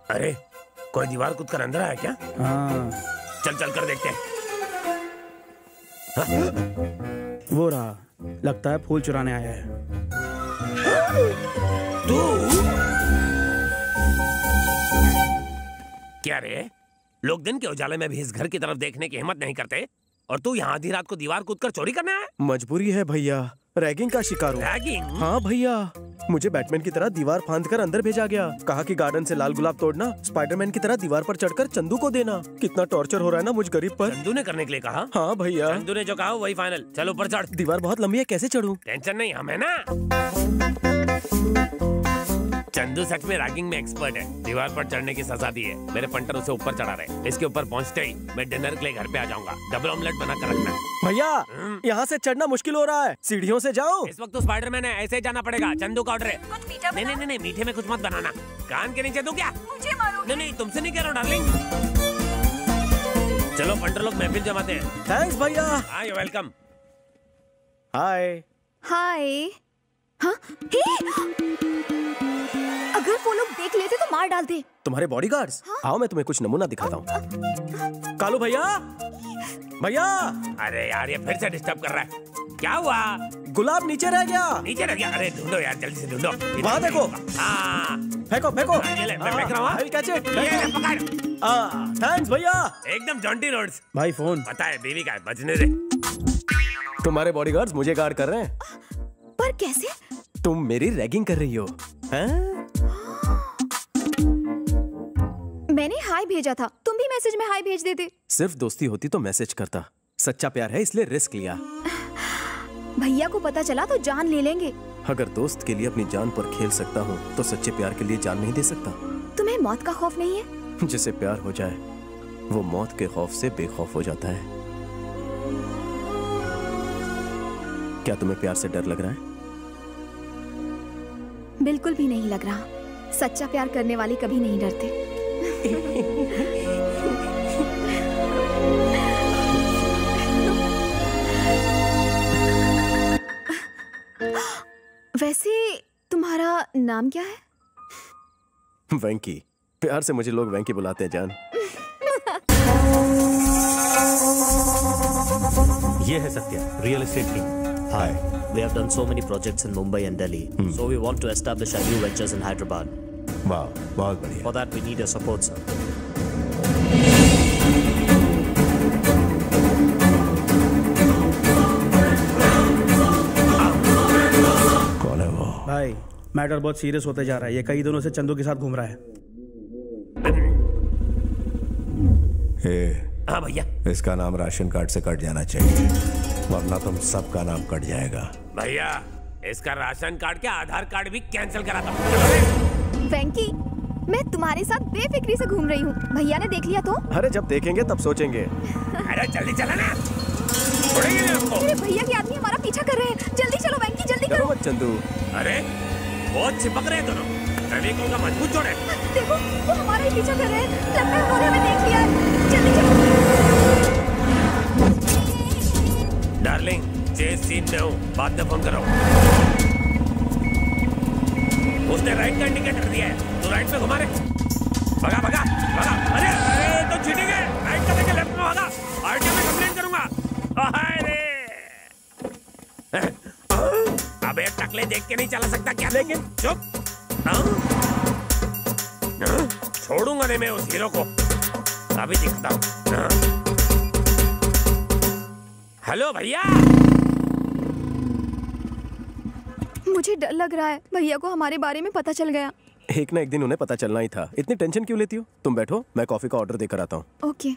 अरे कोई दीवार कूद कर अंदर आया क्या? हाँ। चल चल कर देखते हैं। वो रहा, लगता है फूल चुराने आया है। तू क्या रे? लोग दिन के उजाले में भी इस घर की तरफ देखने की हिम्मत नहीं करते और तू यहाँ आधी रात को दीवार कूदकर चोरी करना है? मजबूरी है भैया, रैगिंग का शिकार हूँ। रैगिंग? हाँ भैया, मुझे बैटमैन की तरह दीवार फांद कर अंदर भेजा गया। कहा कि गार्डन से लाल गुलाब तोड़ना, स्पाइडरमैन की तरह दीवार पर चढ़कर चंदू को देना। कितना टॉर्चर हो रहा है ना मुझ गरीब पर। चंदू ने करने के लिए कहा? हाँ भैया। चंदू ने जो कहा वही फाइनल। चल ऊपर चढ़। दीवार बहुत लंबी है, कैसे चढ़ूं? टेंशन नहीं, हम है ना। चंदू सच में रैगिंग में एक्सपर्ट है। दीवार पर चढ़ने की सजा दी है। मेरे पंटर उसे ऊपर चढ़ा रहे। इसके ऊपर पहुंचते ही मैं डिनर के लिए घर पे आ जाऊंगा। डबल ऑमलेट बना कर रखना। भैया यहाँ से चढ़ना मुश्किल हो रहा है, सीढ़ियों से जाओ। इस वक्त तो स्पाइडरमैन है, ऐसे ही जाना पड़ेगा। चंदू का ऑर्डर है। कुछ मीठा नहीं नहीं नहीं, मीठे में कुछ मत बनाना। कान के नीचे दूं क्या? मुझे मारो। नहीं नहीं, तुमसे नहीं कह रहा हूँ डार्लिंग। चलो पंटर लोग महफिल जमाते हैं। थैंक्स भैया। हाँ यू वेलकम। हाय। हाय। हाँ? अगर वो लोग देख लेते तो मार डालते। तुम्हारे बॉडीगार्ड्स? हाँ? आओ मैं तुम्हें कुछ नमूना दिखाता हूँ। कालू भैया, भैया। अरे यार ये फिर से डिस्टर्ब कर रहा है। क्या हुआ? गुलाब नीचे रह गया। नीचे रह गया? अरे ढूंढो यार, जल्दी से ढूंढो। वहाँ देखो। हाँ फेंको फेंको। ये ले, मैं फेंक रहा हूँ। I'll catch it. ये ले, पकड़। थैंक्स भैया। एकदम जॉन्टी रोड्स। भाई फोन। पता है बीवी का है, बचने दे। तुम्हारे बॉडीगार्ड्स मुझे गार्ड कर रहे हैं। पर कैसे? तुम मेरी रैगिंग कर रही हो, हैं? मैंने हाय भेजा था, तुम भी मैसेज में हाय भेज देते। सिर्फ दोस्ती होती तो मैसेज करता। सच्चा प्यार है इसलिए रिस्क लिया। भैया को पता चला तो जान ले लेंगे। अगर दोस्त के लिए अपनी जान पर खेल सकता हूँ तो सच्चे प्यार के लिए जान नहीं दे सकता। तुम्हें मौत का खौफ नहीं है? जिसे प्यार हो जाए वो मौत के खौफ से बेखौफ हो जाता है। क्या तुम्हें प्यार से डर लग रहा है? बिल्कुल भी नहीं लग रहा। सच्चा प्यार करने वाले कभी नहीं डरते। वैसे तुम्हारा नाम क्या है? वेंकी। प्यार से मुझे लोग वेंकी बुलाते हैं जान। ये है Satya, real estate king. Hi, we have done so many projects in Mumbai and Delhi, so we want to establish our new ventures in Hyderabad. वाह, बहुत बढ़िया। For that, we need your support, sir. कौन है वो? भाई matter बहुत serious होते जा रहा है। ये कई दिनों से चंदू के साथ घूम रहा है। हाँ भैया। इसका नाम राशन कार्ड से कट जाना चाहिए, वरना तुम सबका नाम कट जाएगा। भैया इसका राशन कार्ड क्या आधार कार्ड भी कैंसिल करा था। वेंकी, मैं तुम्हारे साथ बेफिक्री से घूम रही हूँ। भैया ने देख लिया तो? अरे जब देखेंगे तब सोचेंगे। अरे जल्दी चला ना, छोड़ेंगे नहीं आपको। मेरे भैया के आदमी हमारा पीछा कर रहे हैं। जल्दी चलो वेंकी, जल्दी करो। मत चंदू। अरे बहुत चिपक रहे हैं दोनों। फेविकोल का मजबूत जोड़ है। देखो वो हमारा ही पीछा कर रहे हैं। लगता है उन्होंने हमें देख लिया है। जल्दी चलो। डार्लिंग चेस सीन में हूँ, बाद में फोन करो। उसने राइट का इंडिकेटर दिया है, तो राइट पे घुमा रहे। भगा भगा भगा। अरे अरे तो चीटिंग है। राइट का लेके लेफ्ट में भागा। आरटीओ में कंप्लेंट करूंगा। अरे अबे टकले देख के नहीं चला सकता क्या? लेकिन चुप। छोड़ूंगा नहीं मैं उस हीरो को, अभी दिखता हूँ। हेलो भैया। मुझे डर लग रहा है, भैया को हमारे बारे में पता चल गया। एक ना एक दिन उन्हें पता चलना ही था। इतनी टेंशन क्यों लेती हो? तुम बैठो, मैं कॉफी का ऑर्डर देकर आता हूँ। ओके।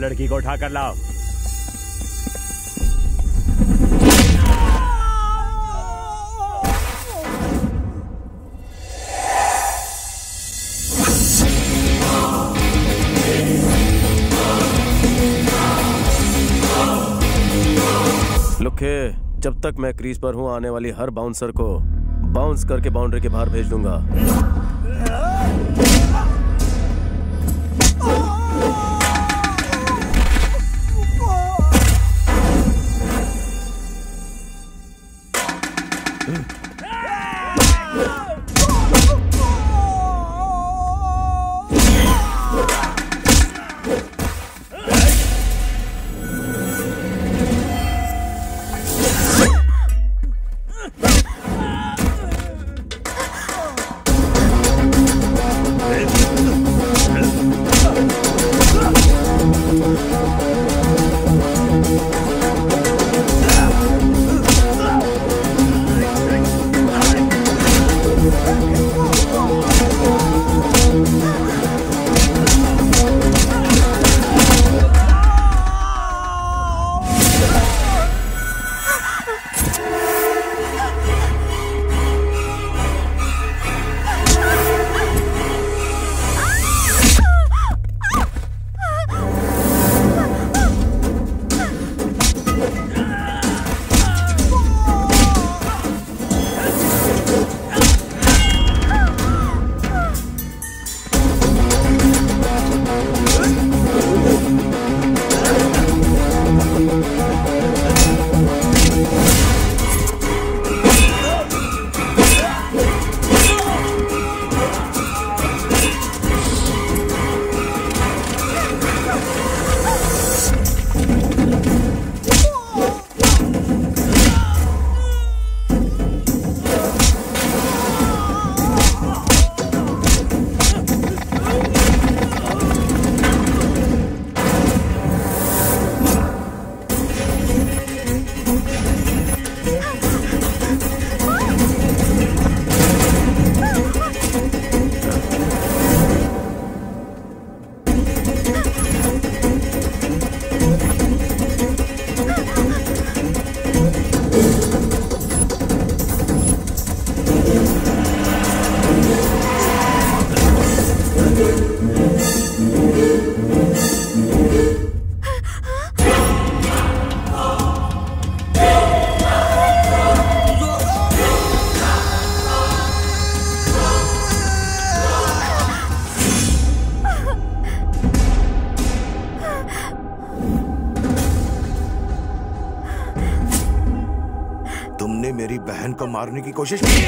लड़की को उठा कर लाओ। लुखे, जब तक मैं क्रीज पर हूं आने वाली हर बाउंसर को बाउंस करके बाउंड्री के बाहर भेज दूंगा। को मारने की कोशिश की।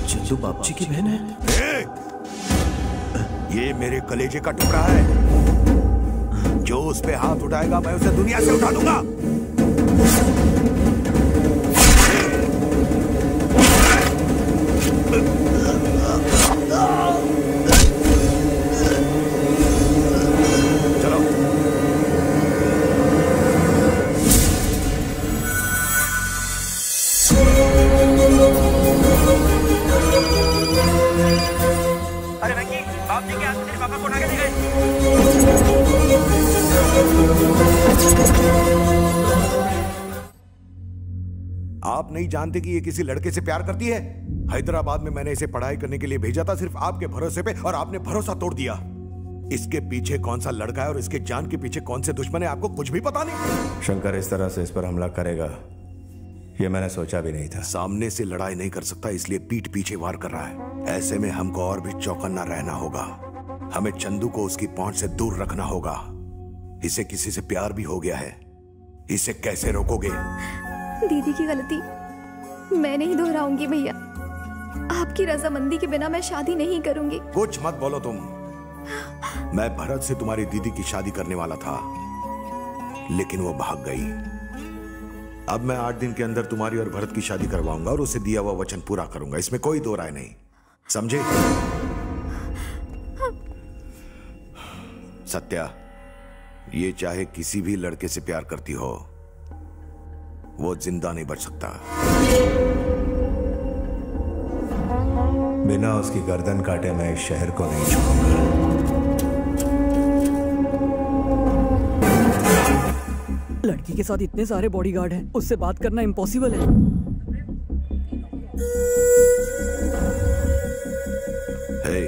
चंदू बापजी की बहन है? ये मेरे कलेजे का टुकड़ा है। जो उस पे हाथ उठाएगा मैं उसे दुनिया से उठा दूंगा। आप नहीं जानते कि ये किसी लड़के से प्यार करती है? हैदराबाद में मैंने इसे पढ़ाई करने के लिए भेजा था सिर्फ आपके भरोसे पे, और आपने भरोसा तोड़ दिया। इसके पीछे कौन सा लड़का है और इसके जान के पीछे कौन से दुश्मन है आपको कुछ भी पता नहीं। शंकर इस तरह से इस पर हमला करेगा ये मैंने सोचा भी नहीं था। सामने से लड़ाई नहीं कर सकता इसलिए पीठ पीछे वार कर रहा है। ऐसे में हमको और भी चौकन्ना रहना होगा। हमें चंदू को उसकी पहुंच से दूर रखना होगा। इसे किसी से प्यार भी हो गया है, इसे कैसे रोकोगे? दीदी की गलती मैं नहीं दोहराऊंगी भैया। आपकी रजामंदी के बिना मैं शादी नहीं करूंगी। कुछ मत बोलो तुम। मैं भरत से तुम्हारी दीदी की शादी करने वाला था, लेकिन वो भाग गई। अब मैं 8 दिन के अंदर तुम्हारी और भरत की शादी करवाऊंगा और उसे दिया हुआ वचन पूरा करूंगा। इसमें कोई दो राय नहीं, समझे? सत्या, ये चाहे किसी भी लड़के से प्यार करती हो, वो जिंदा नहीं बच सकता। बिना उसकी गर्दन काटे मैं इस शहर को नहीं छोड़ूंगा। लड़की के साथ इतने सारे बॉडीगार्ड हैं, उससे बात करना इम्पॉसिबल है। हे,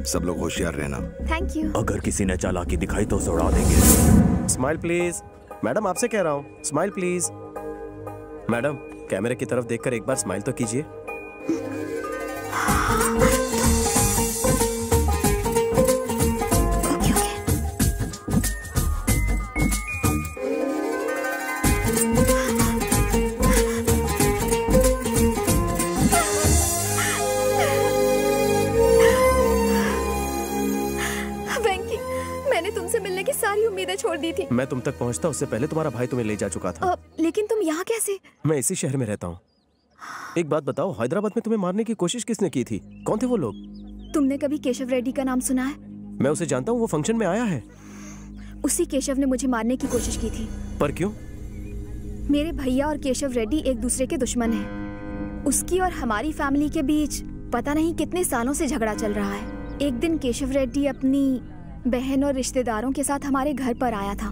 सब लोग होशियार रहना। Thank you. अगर किसी ने चालाकी दिखाई तो उसे उड़ा देंगे। Smile please. मैडम आपसे कह रहा हूँ, स्माइल प्लीज। मैडम कैमरे की तरफ देखकर एक बार स्माइल तो कीजिए। छोड़ दी थी। मैं तुम तक पहुंचता उससे पहले तुम्हारा भाई तुम्हें ले जा चुका था। लेकिन तुम यहाँ कैसे? मैं इसी शहर में रहता हूँ। एक बात बताओ, हैदराबाद में तुम्हें मारने की कोशिश किसने की थी? कौन थे वो लोग? तुमने कभी केशव रेड्डी का नाम सुना है? मैं उसे जानता हूँ, वो फंक्शन में आया है। उसी केशव ने मुझे मारने की कोशिश की थी। पर क्यों? मेरे भैया और केशव रेड्डी एक दूसरे के दुश्मन हैं। उसकी और हमारी फैमिली के बीच पता नहीं कितने सालों से झगड़ा चल रहा है। एक दिन केशव रेड्डी अपनी बहन और रिश्तेदारों के साथ हमारे घर पर आया था।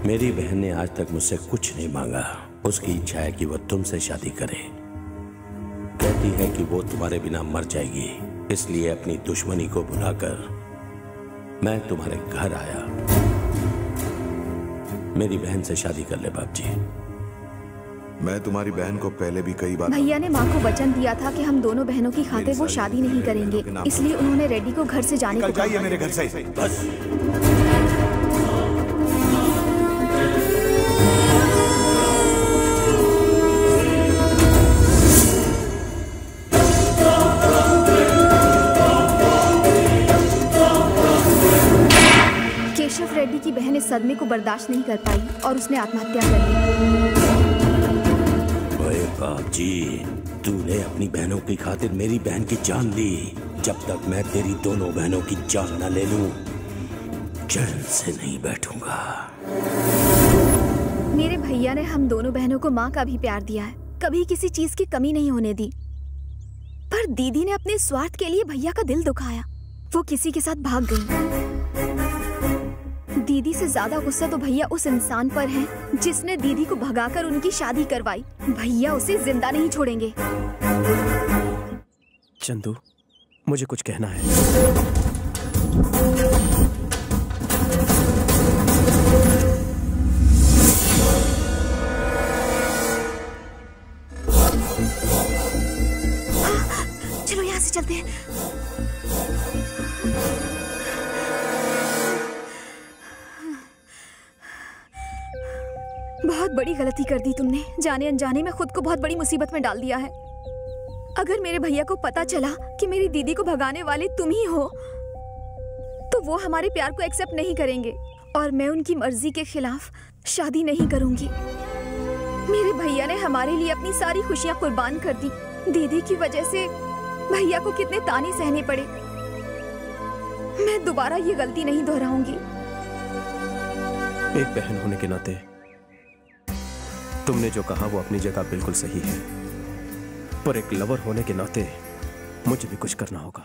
मेरी बहन ने आज तक मुझसे कुछ नहीं मांगा। उसकी इच्छा है कि वो तुमसे शादी करे। कहती है कि वो तुम्हारे बिना मर जाएगी, इसलिए अपनी दुश्मनी को भुलाकर मैं तुम्हारे घर आया। मेरी बहन से शादी कर ले बाप जी। मैं तुम्हारी बहन को पहले भी कई बार भैया ने माँ को वचन दिया था कि हम दोनों बहनों की खातिर वो शादी नहीं करेंगे, इसलिए उन्होंने रेड्डी को घर से जाने को कहा। जाइए मेरे घर से। बस। केशव रेड्डी की बहन इस सदमे को बर्दाश्त नहीं कर पाई और उसने आत्महत्या कर ली। ओए बाप जी, तूने अपनी बहनों की खातिर मेरी बहन की जान ली। जब तक मैं तेरी दोनों बहनों की जान न ले लूं, चैन से नहीं बैठूंगा। मेरे भैया ने हम दोनों बहनों को माँ का भी प्यार दिया है, कभी किसी चीज की कमी नहीं होने दी। पर दीदी ने अपने स्वार्थ के लिए भैया का दिल दुखाया। वो किसी के साथ भाग गई। दीदी से ज्यादा गुस्सा तो भैया उस इंसान पर है जिसने दीदी को भगाकर उनकी शादी करवाई। भैया उसे जिंदा नहीं छोड़ेंगे। चंदू, मुझे कुछ कहना है। चलो यहाँ से चलते हैं। बहुत बड़ी गलती कर दी तुमने। जाने अनजाने में खुद को बहुत बड़ी मुसीबत में डाल दिया है। अगर मेरे भैया को पता चला कि मेरी दीदी को भगाने वाले तुम ही हो, तो वो हमारे प्यार को एक्सेप्ट नहीं करेंगे और मैं उनकी मर्जी के खिलाफ शादी नहीं करूंगी। मेरे भैया ने हमारे लिए अपनी सारी खुशियां कुर्बान कर दी। दीदी की वजह से भैया को कितने ताने सहने पड़े। मैं दोबारा ये गलती नहीं दोहराऊंगी। एक बहन होने के नाते तुमने जो कहा वो अपनी जगह बिल्कुल सही है, पर एक लवर होने के नाते मुझे भी कुछ करना होगा।